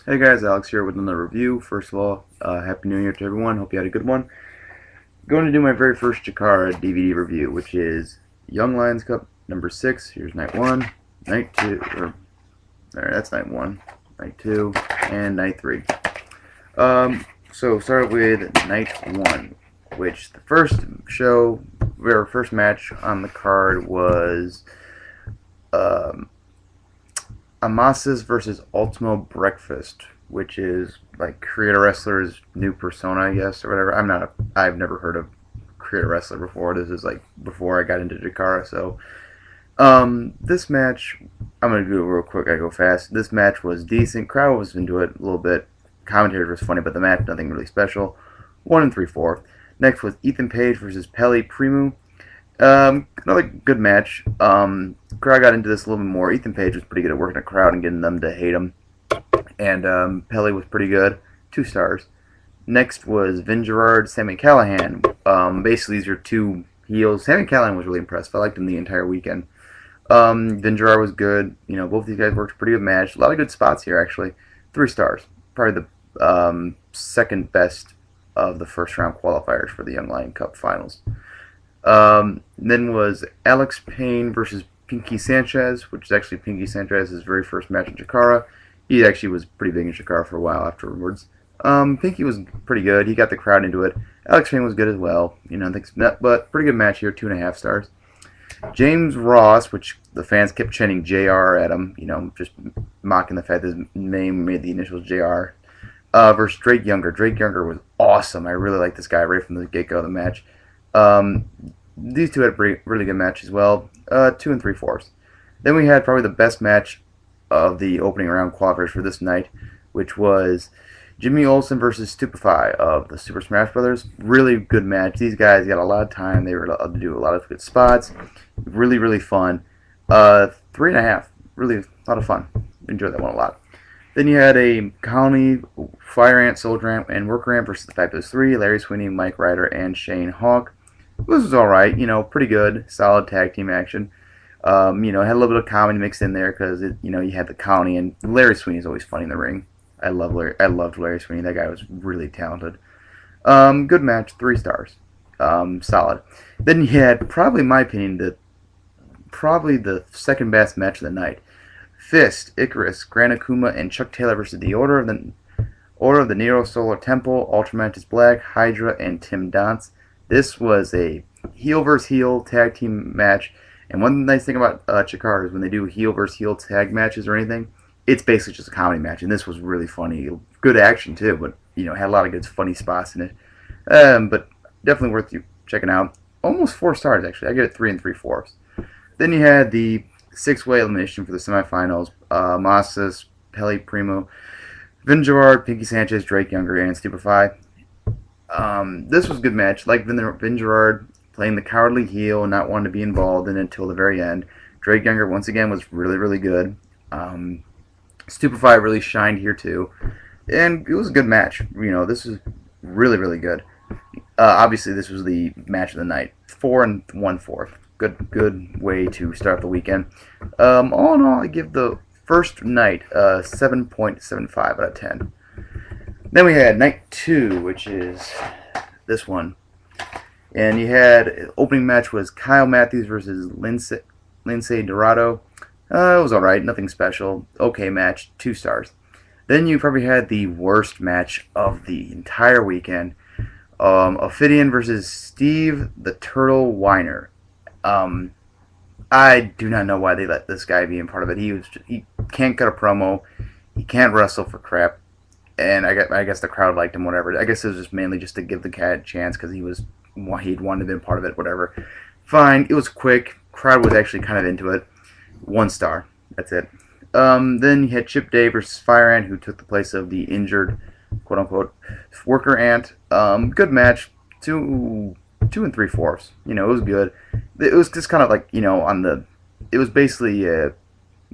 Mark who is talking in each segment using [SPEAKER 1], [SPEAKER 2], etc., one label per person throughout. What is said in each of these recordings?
[SPEAKER 1] Hey guys, Alex here with another review. First of all, Happy New Year to everyone. Hope you had a good one. Going to do my very first Chikara DVD review, which is Young Lions Cup number 6. Here's night 1, night 2, that's night 1, night 2, and night 3. So start with night 1, which the first show, our first match on the card was um, Amasis versus Ultimo Breakfast, which is like Creator Wrestler's new persona, I guess, or whatever. I've never heard of Creator Wrestler before. This is like before I got into Chikara, so this match, I'm gonna do it real quick. I go fast. This match was decent. Crowd was into it a little bit. Commentary was funny, but the match nothing really special. 1 3/4. Next was Ethan Page versus Pelle Primeau. Another good match. Crowd got into this a little bit more. Ethan Page was pretty good at working a crowd and getting them to hate him. And Pelle was pretty good. 2 stars. Next was Gerard, Sami Callihan. Basically, these are two heels. Sami Callihan was really impressive. I liked him the entire weekend. Gerard was good. You know, both these guys worked a pretty good match. A lot of good spots here, actually. 3 stars. Probably the second best of the first round qualifiers for the Young Lion Cup finals. Then was Alex Payne versus Pinkie Sanchez, which is actually Pinkie Sanchez's very first match in Chikara. He actually was pretty big in Chikara for a while afterwards. Pinkie was pretty good. He got the crowd into it. Alex Payne was good as well. You know, but pretty good match here. 2.5 stars. James Ross, which the fans kept chanting JR at him. You know, just mocking the fact that his name made the initials JR. Versus Drake Younger. Drake Younger was awesome. I really like this guy right from the get-go of the match. These two had a really good match as well. 2 3/4. Then we had probably the best match of the opening round qualifiers for this night, which was Jimmy Olsen versus Stupefied of the Super Smash Brothers. Really good match. These guys got a lot of time. They were allowed to do a lot of good spots. Really, really fun. 3.5. Really a lot of fun. Enjoyed that one a lot. Then you had a Colony, Fire Ant, Soldier Ant, and Worker Ant versus the Fabulous 3, Larry Sweeney, Mike Ryder, and Shayne Hawke. This was alright, you know, pretty good, solid tag team action. You know, had a little bit of comedy mixed in there because, you know, you had the Colony, and Larry Sweeney's always funny in the ring. I loved Larry Sweeney. That guy was really talented. Good match, 3 stars. Solid. Then you had, probably in my opinion, probably the second best match of the night. F.I.S.T, Icarus, Gran Akuma, and Chuck Taylor versus the Order of the Nero Solar Temple, Ultramantis Black, Hydra, and Tim Donst. This was a heel versus heel tag team match. And one nice thing about Chikara is when they do heel versus heel tag matches or anything, it's basically just a comedy match. And this was really funny. Good action too, but you know, had a lot of good funny spots in it. But definitely worth you checking out. Almost 4 stars actually. I get it 3 3/4. Then you had the 6-way elimination for the semifinals. Amasis, Pelle Primeau, Gerard, Pinkie Sanchez, Drake Younger, and Stupefied. This was a good match. Like Gerard playing the cowardly heel and not wanting to be involved in it until the very end. Drake Younger once again was really, really good. Stupefied really shined here too, and it was a good match. You know, this was really, really good. Obviously, this was the match of the night. 4 1/4. Good way to start the weekend. All in all, I give the first night 7.75 out of 10. Then we had night 2, which is this one. And you had, opening match was Kyle Matthews versus Lince Dorado. It was alright, nothing special. Okay match, 2 stars. Then you probably had the worst match of the entire weekend. Ophidian versus Steve the Turtle Weiner. I do not know why they let this guy be a part of it. He can't cut a promo. He can't wrestle for crap. And I guess the crowd liked him, whatever. I guess it was just mainly just to give the cat a chance because he'd wanted to be part of it, whatever. Fine, it was quick. Crowd was actually kind of into it. 1 star. That's it. Then you had Chip Day versus Fire Ant, who took the place of the injured, quote unquote, Worker Ant. Good match. 2 3/4. You know, it was good. It was just kind of like, you know, it was basically a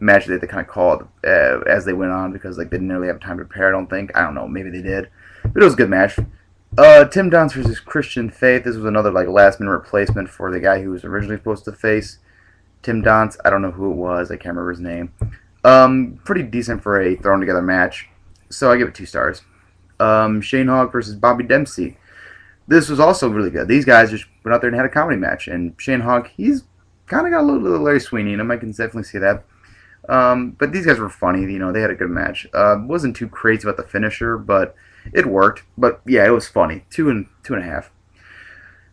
[SPEAKER 1] match that they kind of called as they went on because like they didn't really have time to prepare. I don't think. I don't know. Maybe they did, but it was a good match. Tim Donst versus Christian Faith. This was another like last minute replacement for the guy who was originally supposed to face Tim Donst. I don't know who it was. I can't remember his name. Pretty decent for a thrown together match. so I give it 2 stars. Shane Hawke versus Bobby Dempsey. This was also really good. These guys just went out there and had a comedy match. And Shane Hawke, he's kind of got a little bit of Larry Sweeney in him. I can definitely see that. But these guys were funny. You know, they had a good match. Wasn't too crazy about the finisher, but it worked. But yeah, it was funny. 2.5.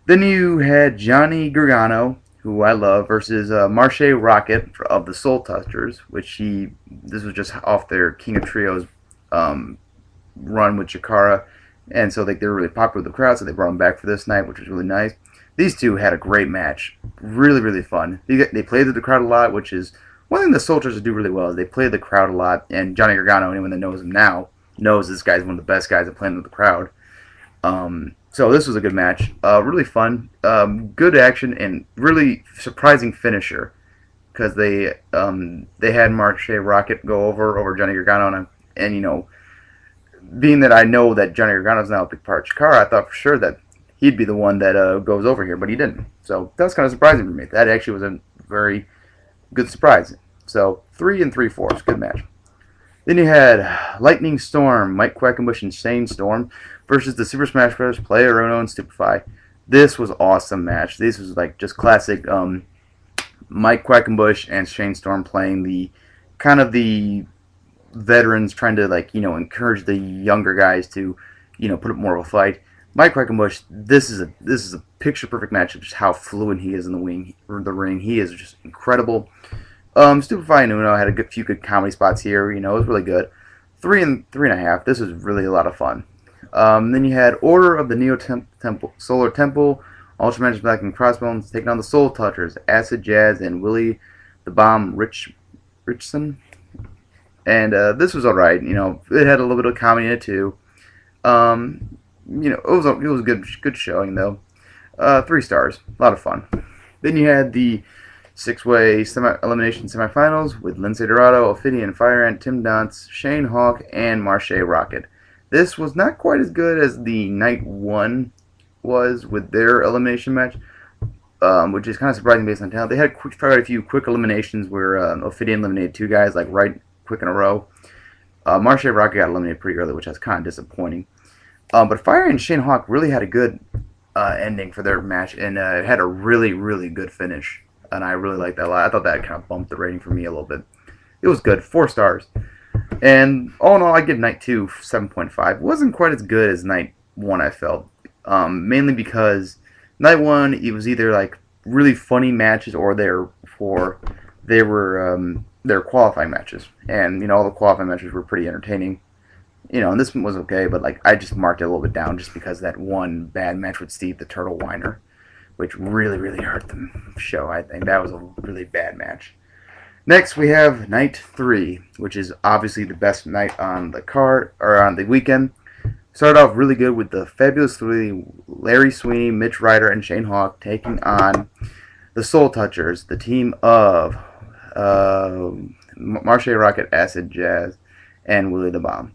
[SPEAKER 1] Then you had Johnny Gargano, who I love, versus Marche Rocket of the Soul Touchers, which this was just off their King of Trios run with Chikara, and so they were really popular with the crowd, so they brought them back for this night, which was really nice. These two had a great match, really, really fun. They played with the crowd a lot, which is one thing the Soldiers do really well. Is they play the crowd a lot, and Johnny Gargano, anyone that knows him now, knows this guy's one of the best guys at playing with the crowd. So this was a good match, really fun, good action, and really surprising finisher, because they had Marche Rocket go over Johnny Gargano, and you know, being that I know that Johnny Gargano's now a big part of Chikara, I thought for sure that he'd be the one that goes over here, but he didn't. So that was kind of surprising for me. That actually was a very good surprise. So 3 3/4, good match. Then you had Lightning Storm, Mike Quackenbush and Shane Storm versus the Super Smash Bros. Player Unknown and Stupefied. This was an awesome match. This was like just classic Mike Quackenbush and Shane Storm playing the kind of the veterans, trying to, like, you know, encourage the younger guys to, you know, put up more of a fight. Mike Quackenbush, this is a picture perfect match of just how fluent he is in the ring. He is just incredible. Stupefied and Uno had a few good comedy spots here. You know, it was really good. 3 and 3.5. This was really a lot of fun. Then you had Order of the Neo Temple, Solar Temple, Ultramantis Black and Crossbones taking on the Soul Touchers, Acid Jazz and Willie the Bomb Richson. And this was alright. You know, it had a little bit of comedy in it too. You know, it was a good showing though. 3 stars, a lot of fun. Then you had the 6-way elimination semifinals with Lince, Dorado, Ophidian, Fire Ant, Tim Donst, Shane Hawke, and Marche Rocket. This was not quite as good as the night 1 was with their elimination match, which is kind of surprising based on talent. They had quite a few quick eliminations where Ophidian eliminated 2 guys like right quick in a row. Marche Rocket got eliminated pretty early, which was kind of disappointing. But Fire and Shane Hawke really had a good ending for their match, and it had a really, really good finish. And I really liked that a lot. I thought that kind of bumped the rating for me a little bit. It was good, 4 stars. And all in all, I give night 2 7.5. It wasn't quite as good as night 1, I felt. Mainly because night 1, it was either like really funny matches or they were qualifying matches. And, you know, all the qualifying matches were pretty entertaining. You know, and this one was okay, but like I just marked it a little bit down just because that one bad match with Steve the Turtle Weiner, which really, really hurt the show. I think that was a really bad match. Next, we have night 3, which is obviously the best night on the card or on the weekend. Started off really good with the Fabulous 3, Larry Sweeney, Mitch, Ryder, and Shane Hawke taking on the Soul Touchers, the team of Marche Rocket, Acid Jazz, and Willie the Bomb.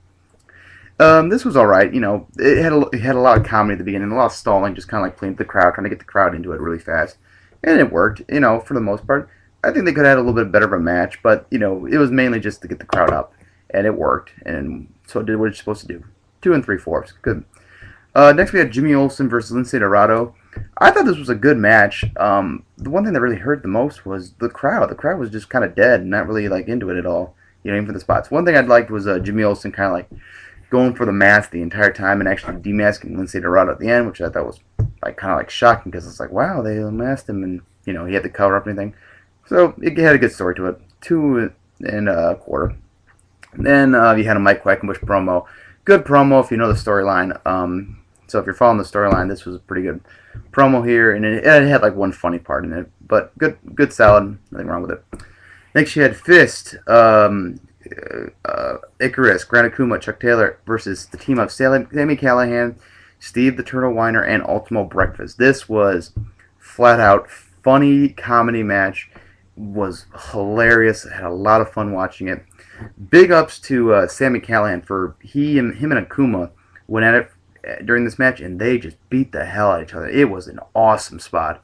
[SPEAKER 1] This was alright. You know, it had a lot of comedy at the beginning, a lot of stalling, just kind of like playing with the crowd, trying to get the crowd into it really fast. And it worked, you know, for the most part. I think they could have had a little bit better of a match, but, you know, it was mainly just to get the crowd up. And it worked, and so it did what it's supposed to do. 2 3/4. Good. Next we had Jimmy Olsen versus Lince Dorado. I thought this was a good match. The one thing that really hurt the most was the crowd. The crowd was just kind of dead and not really like into it at all. You know, even for the spots. One thing I liked was Jimmy Olsen kind of like going for the mask the entire time and actually demasking Lince Dorado at the end, which I thought was like kind of like shocking because it's like, wow, they masked him and, you know, he had the cover up and everything. So it had a good story to it. 2 1/4. Then you had a Mike Quackenbush promo. Good promo if you know the storyline. So if you're following the storyline, this was a pretty good promo here, and it had like one funny part in it, but good salad, nothing wrong with it. Next you had F.I.S.T, Icarus, Gran, Akuma, Chuck Taylor versus the team of Sami Callihan, Steve the Turtle Weiner, and Ultimo Breakfast. This was flat out funny comedy match. Was hilarious. I had a lot of fun watching it. Big ups to Sami Callihan for him and Akuma went at it during this match, and they just beat the hell out of each other. It was an awesome spot.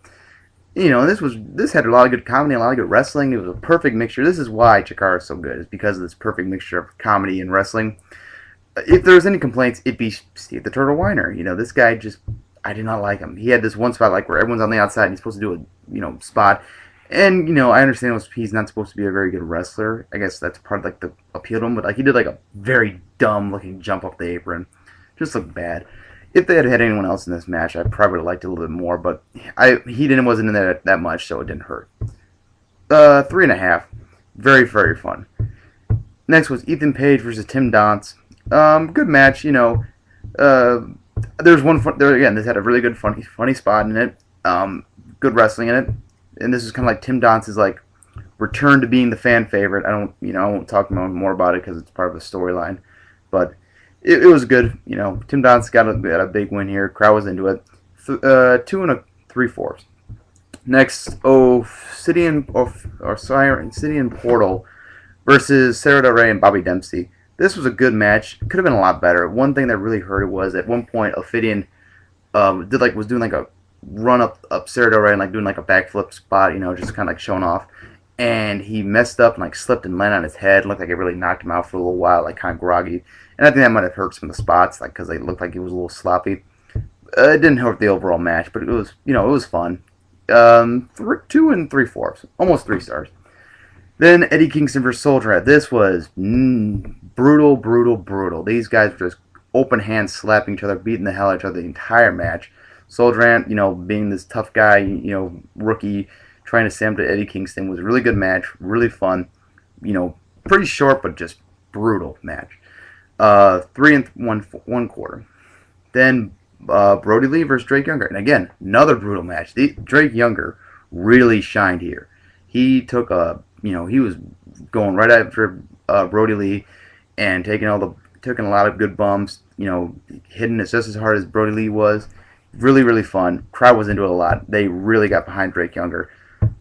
[SPEAKER 1] You know, this had a lot of good comedy, a lot of good wrestling. It was a perfect mixture. This is why Chikara is so good, is because of this perfect mixture of comedy and wrestling. if there was any complaints, it'd be Steve the Turtle Weiner. This guy just, I did not like him. He had this one spot like where everyone's on the outside and he's supposed to do a spot. And I understand he's not supposed to be a very good wrestler. I guess that's part of like the appeal to him. But like he did like a very dumb looking jump off the apron, just looked bad. If they had had anyone else in this match, I probably would have liked it a little bit more. But wasn't in there that much, so it didn't hurt. 3.5, very very fun. Next was Ethan Page versus Tim Donst. Good match. There's one there again. This had a really good funny spot in it. Good wrestling in it. And this is kind of like Tim Donst's like return to being the fan favorite. I won't talk more about it because it's part of the storyline, but it was good. Tim Donst got a big win here. Crowd was into it. 2 3/4. Next, Ophidian Portal versus Sarah Del Rey and Bobby Dempsey. This was a good match. Could have been a lot better. One thing that really hurt it was at one point Ophidian was doing like a run up Sarah Del Rey and like doing like a backflip spot, just kind of like showing off. And he messed up and like slipped and landed on his head. Looked like it really knocked him out for a little while, like kind of groggy. And I think that might have hurt some of the spots, like because they looked like he was a little sloppy. It didn't hurt the overall match, but it was it was fun. 2 3/4, almost 3 stars. Then Eddie Kingston versus Soldier. This was brutal, brutal, brutal. These guys were just open hands slapping each other, beating the hell out of each other the entire match. Soldier, being this tough guy, rookie, trying to stand up to Eddie Kingston was a really good match, really fun. Pretty short but just brutal match. 3 1/4. Then Brody Lee versus Drake Younger, and again another brutal match. Drake Younger really shined here. He took he was going right after Brody Lee and taking a lot of good bumps. Hitting it just as hard as Brody Lee was. Really, really fun. Crowd was into it a lot. They really got behind Drake Younger.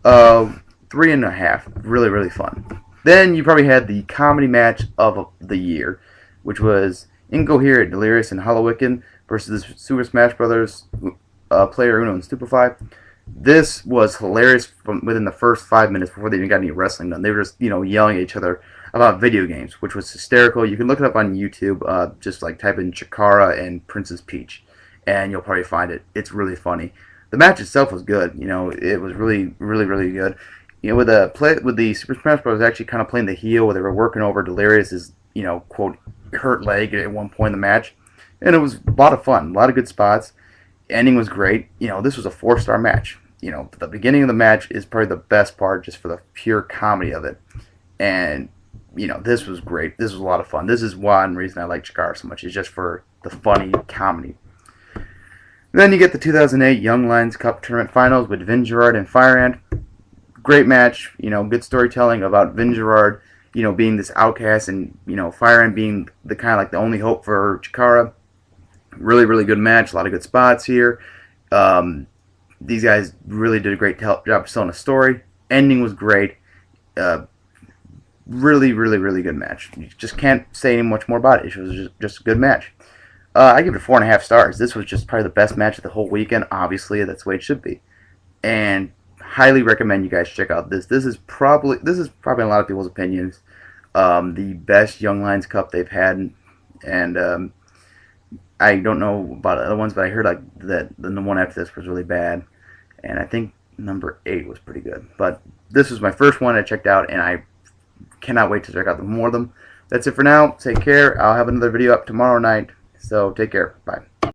[SPEAKER 1] 3.5. Really, really fun. Then you probably had the comedy match of the year, which was Incoherent, Delirious, and Hollowicken versus the Super Smash Brothers player Uno and Stupefied. This was hilarious from within the first 5 minutes before they even got any wrestling done. They were just, yelling at each other about video games, which was hysterical. You can look it up on YouTube. Just like type in Chikara and Princess Peach, and you'll probably find it. It's really funny. The match itself was good. It was really, really, really good. With the Super Smash Bros. Actually kind of playing the heel, where they were working over Delirious's, quote, hurt leg at one point in the match, and it was a lot of fun, a lot of good spots. Ending was great. This was a 4-star match. The beginning of the match is probably the best part, just for the pure comedy of it, and this was great. This was a lot of fun. This is one reason I like Chikara so much, is just for the funny comedy. Then you get the 2008 Young Lions Cup Tournament Finals with Vin Gerard and Fireand. Great match. Good storytelling about Vin Gerard, being this outcast, and Fireand being the kind of like the only hope for Chikara. Really, really good match. A lot of good spots here. These guys really did a great job of selling a story. Ending was great. Really, really, really good match. You just can't say any much more about it. It was just a good match. I give it 4.5 stars. This was just probably the best match of the whole weekend. Obviously, that's the way it should be. And highly recommend you guys check out this. This is probably in a lot of people's opinions the best Young Lions Cup they've had. And I don't know about other ones, but I heard like that the one after this was really bad. And I think number 8 was pretty good. But this was my first one I checked out, and I cannot wait to check out more of them. That's it for now. Take care. I'll have another video up tomorrow night. So take care. Bye.